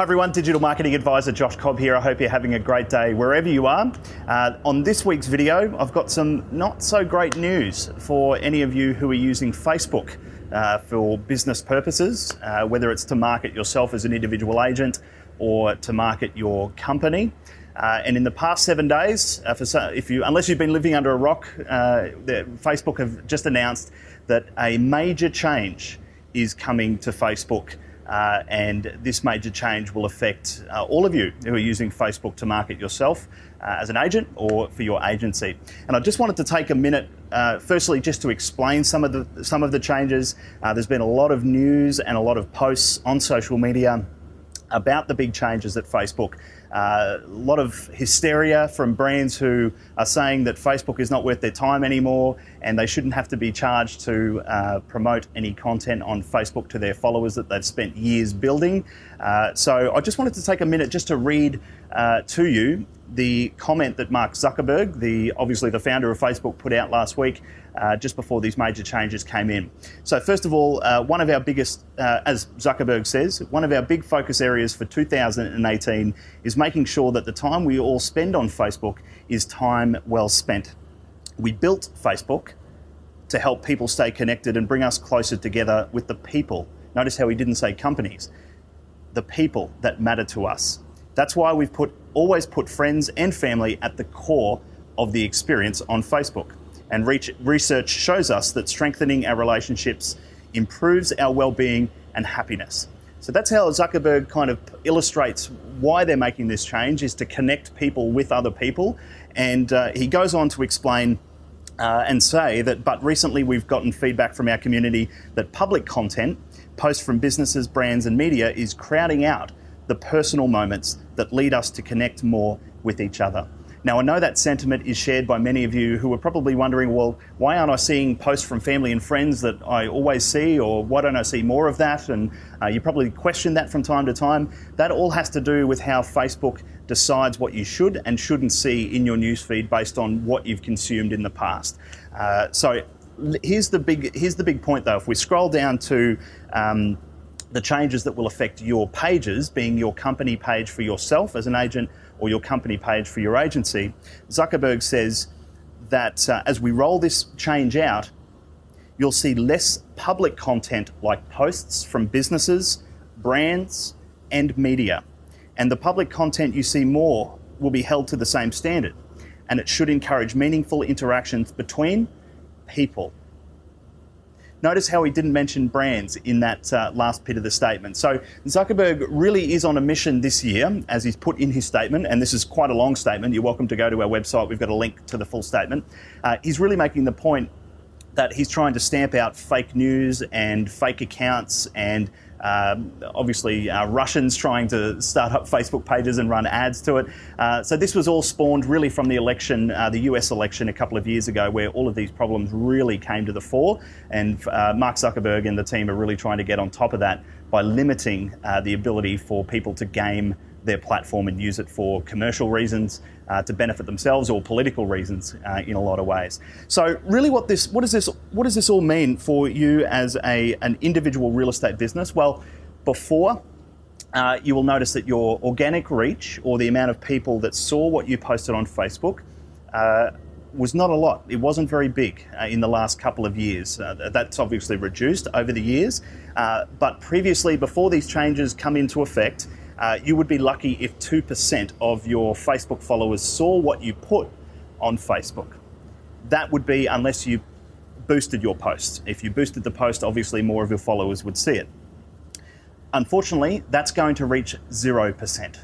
Hi everyone, Digital Marketing Advisor Josh Cobb here. I hope you're having a great day wherever you are. On this week's video, I've got some not so great news for any of you who are using Facebook for business purposes, whether it's to market yourself as an individual agent or to market your company. And in the past 7 days, unless you've been living under a rock, Facebook have just announced that a major change is coming to Facebook. And this major change will affect all of you who are using Facebook to market yourself as an agent or for your agency. And I just wanted to take a minute, firstly, just to explain some of the changes. There's been a lot of news and a lot of posts on social media about the big changes at Facebook. A lot of hysteria from brands who are saying that Facebook is not worth their time anymore and they shouldn't have to be charged to promote any content on Facebook to their followers that they've spent years building. So I just wanted to take a minute just to read to you the comment that Mark Zuckerberg, obviously the founder of Facebook, put out last week just before these major changes came in. So first of all, one of our biggest, as Zuckerberg says, one of our big focus areas for 2018 is making sure that the time we all spend on Facebook is time well spent. We built Facebook to help people stay connected and bring us closer together with the people. Notice how he didn't say companies, the people that matter to us. That's why we've always put friends and family at the core of the experience on Facebook. And research shows us that strengthening our relationships improves our well-being and happiness. So that's how Zuckerberg kind of illustrates why they're making this change, is to connect people with other people. And he goes on to explain and say that, but recently we've gotten feedback from our community that public content, posts from businesses, brands and media, is crowding out the personal moments that lead us to connect more with each other. Now, I know that sentiment is shared by many of you who are probably wondering, well, why aren't I seeing posts from family and friends that I always see, or why don't I see more of that? And you probably question that from time to time. That all has to do with how Facebook decides what you should and shouldn't see in your newsfeed based on what you've consumed in the past. So here's the big point though. If we scroll down to the changes that will affect your pages, being your company page for yourself as an agent or your company page for your agency, Zuckerberg says that as we roll this change out, you'll see less public content like posts from businesses, brands, and media. And the public content you see more will be held to the same standard. And it should encourage meaningful interactions between people. Notice how he didn't mention brands in that last bit of the statement. So Zuckerberg really is on a mission this year, as he's put in his statement, and this is quite a long statement. You're welcome to go to our website. We've got a link to the full statement. He's really making the point that he's trying to stamp out fake news and fake accounts and obviously Russians trying to start up Facebook pages and run ads to it. So this was all spawned really from the election, the US election a couple of years ago, where all of these problems really came to the fore. And Mark Zuckerberg and the team are really trying to get on top of that by limiting the ability for people to game their platform and use it for commercial reasons to benefit themselves or political reasons in a lot of ways. So really what does this all mean for you as an individual real estate business? Well, before you will notice that your organic reach, or the amount of people that saw what you posted on Facebook, was not a lot. It wasn't very big in the last couple of years. That's obviously reduced over the years. But previously, before these changes come into effect, you would be lucky if 2% of your Facebook followers saw what you put on Facebook. That would be unless you boosted your posts. If you boosted the post, obviously more of your followers would see it. Unfortunately, that's going to reach 0%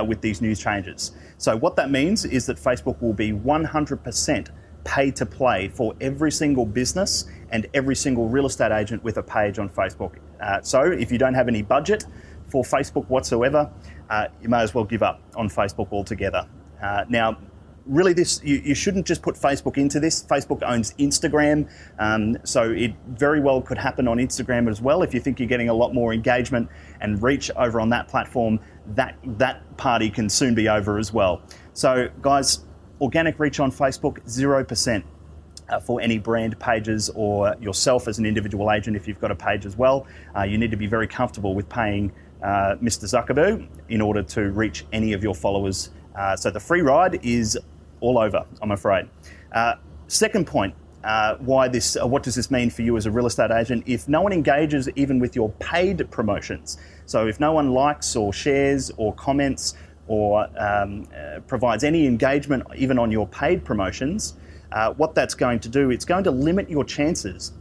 with these new changes. So what that means is that Facebook will be 100% pay to play for every single business and every single real estate agent with a page on Facebook. So if you don't have any budget for Facebook whatsoever, you may as well give up on Facebook altogether. Now, really you shouldn't just put Facebook into this. Facebook owns Instagram, so it very well could happen on Instagram as well. If you think you're getting a lot more engagement and reach over on that platform, that party can soon be over as well. So guys, organic reach on Facebook, 0%. For any brand pages or yourself as an individual agent, if you've got a page as well, you need to be very comfortable with paying Mr. Zuckerberg in order to reach any of your followers. So the free ride is all over, I'm afraid. Second point, what does this mean for you as a real estate agent? If no one engages even with your paid promotions, so if no one likes or shares or comments or provides any engagement even on your paid promotions, what that's going to do, it's going to limit your chances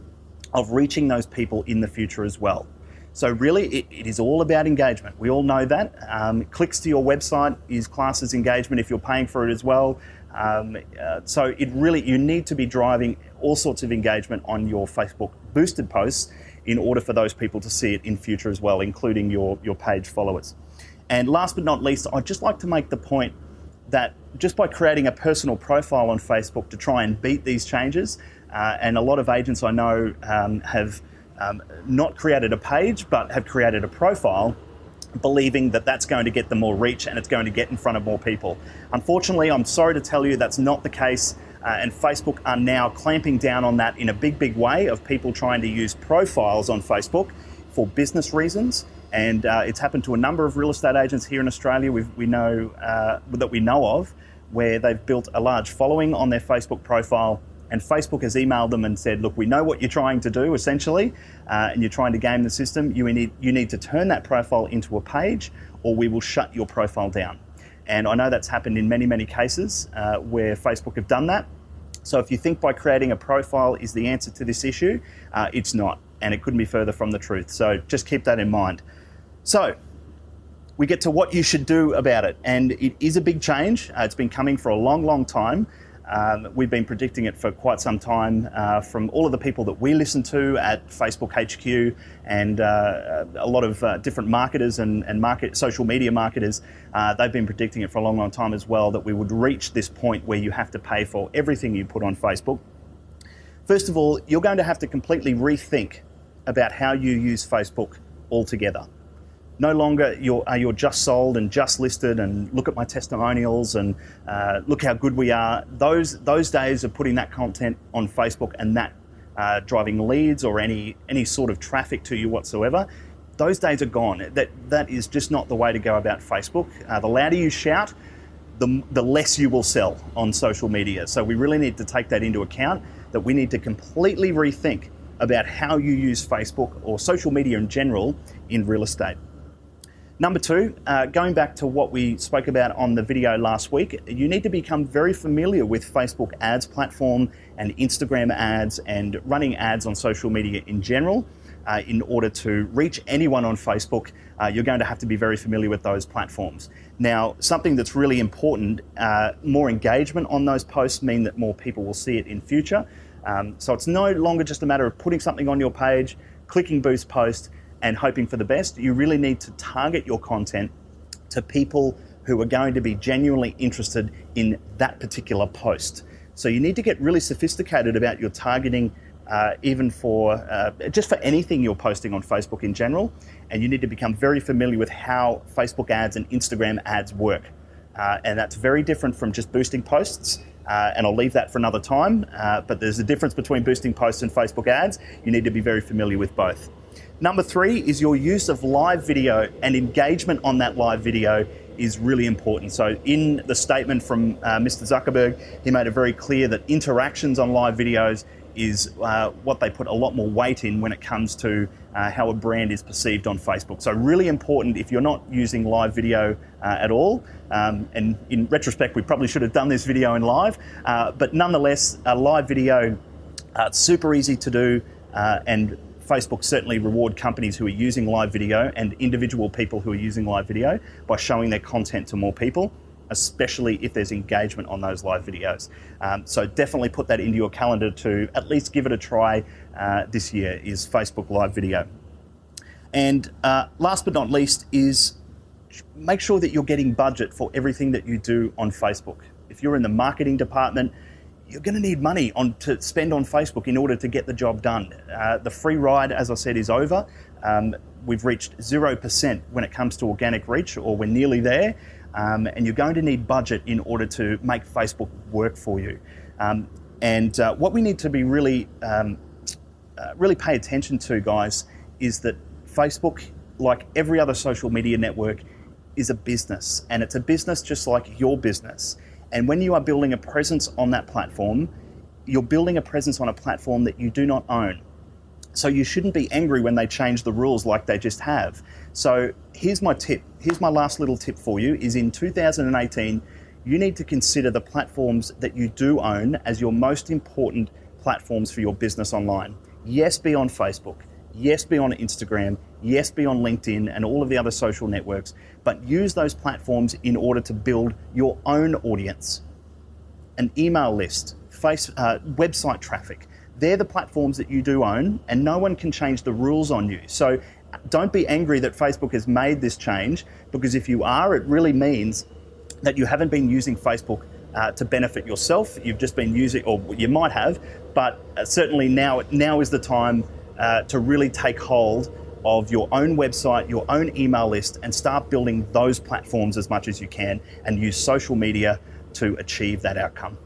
of reaching those people in the future as well. So really, it is all about engagement. We all know that. Clicks to your website is classed as engagement if you're paying for it as well. So you need to be driving all sorts of engagement on your Facebook boosted posts in order for those people to see it in future as well, including your page followers. And last but not least, I'd just like to make the point that just by creating a personal profile on Facebook to try and beat these changes, and a lot of agents I know have not created a page but have created a profile, believing that that's going to get them more reach and it's going to get in front of more people. Unfortunately, I'm sorry to tell you that's not the case, and Facebook are now clamping down on that in a big way of people trying to use profiles on Facebook for business reasons. And it's happened to a number of real estate agents here in Australia we know of, where they've built a large following on their Facebook profile, and Facebook has emailed them and said, look, we know what you're trying to do, essentially, and you're trying to game the system. You need to turn that profile into a page, or we will shut your profile down. And I know that's happened in many, many cases where Facebook have done that. So if you think by creating a profile is the answer to this issue, it's not, and it couldn't be further from the truth. So just keep that in mind. So we get to what you should do about it, and it is a big change. It's been coming for a long, long time. We've been predicting it for quite some time from all of the people that we listen to at Facebook HQ and a lot of different marketers and social media marketers. They've been predicting it for a long, long time as well, that we would reach this point where you have to pay for everything you put on Facebook. First of all, you're going to have to completely rethink about how you use Facebook altogether. No longer are you just sold and just listed and look at my testimonials and look how good we are. Those days of putting that content on Facebook and that driving leads or any sort of traffic to you whatsoever, those days are gone. That is just not the way to go about Facebook. The louder you shout, the less you will sell on social media. So we really need to take that into account, that we need to completely rethink about how you use Facebook or social media in general in real estate. Number two, going back to what we spoke about on the video last week, you need to become very familiar with Facebook ads platform and Instagram ads and running ads on social media in general. In order to reach anyone on Facebook, you're going to have to be very familiar with those platforms. Now, something that's really important, more engagement on those posts mean that more people will see it in future. So it's no longer just a matter of putting something on your page, clicking boost post, and hoping for the best. You really need to target your content to people who are going to be genuinely interested in that particular post. So you need to get really sophisticated about your targeting, even for just for anything you're posting on Facebook in general. And you need to become very familiar with how Facebook ads and Instagram ads work. And that's very different from just boosting posts. And I'll leave that for another time. But there's a difference between boosting posts and Facebook ads. You need to be very familiar with both. Number three is your use of live video, and engagement on that live video is really important. So in the statement from Mr. Zuckerberg, he made it very clear that interactions on live videos is what they put a lot more weight in when it comes to how a brand is perceived on Facebook. So really important if you're not using live video at all. And in retrospect, we probably should have done this video in live, but nonetheless, a live video, it's super easy to do, and Facebook certainly reward companies who are using live video and individual people who are using live video by showing their content to more people, especially if there's engagement on those live videos. So definitely put that into your calendar to at least give it a try this year, is Facebook live video. And last but not least is make sure that you're getting budget for everything that you do on Facebook. If you're in the marketing department, you're going to need money to spend on Facebook in order to get the job done. The free ride, as I said, is over. We've reached 0% when it comes to organic reach, or we're nearly there. And you're going to need budget in order to make Facebook work for you. What we need to be really pay attention to, guys, is that Facebook like every other social media network, is a business, and it's a business just like your business. And when you are building a presence on that platform, you're building a presence on a platform that you do not own. So you shouldn't be angry when they change the rules like they just have. So here's my tip. Here's my last little tip for you, is in 2018, you need to consider the platforms that you do own as your most important platforms for your business online. Yes, be on Facebook. Yes, be on Instagram. Yes, be on LinkedIn and all of the other social networks, but use those platforms in order to build your own audience, an email list, website traffic. They're the platforms that you do own, and no one can change the rules on you. So don't be angry that Facebook has made this change, because if you are, it really means that you haven't been using Facebook to benefit yourself. You've just been using, or you might have, but certainly now is the time to really take hold of your own website, your own email list, and start building those platforms as much as you can, and use social media to achieve that outcome.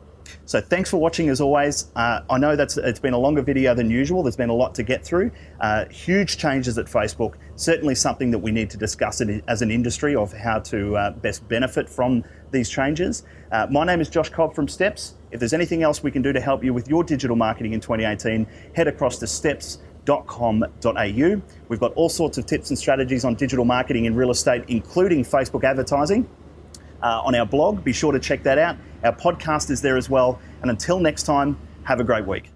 So thanks for watching as always. I know it's been a longer video than usual. There's been a lot to get through. Huge changes at Facebook, certainly something that we need to discuss as an industry of how to best benefit from these changes. My name is Josh Cobb from Steps. If there's anything else we can do to help you with your digital marketing in 2018, head across to steps.com.au. We've got all sorts of tips and strategies on digital marketing in real estate, including Facebook advertising. On our blog, be sure to check that out. Our podcast is there as well. And until next time, have a great week.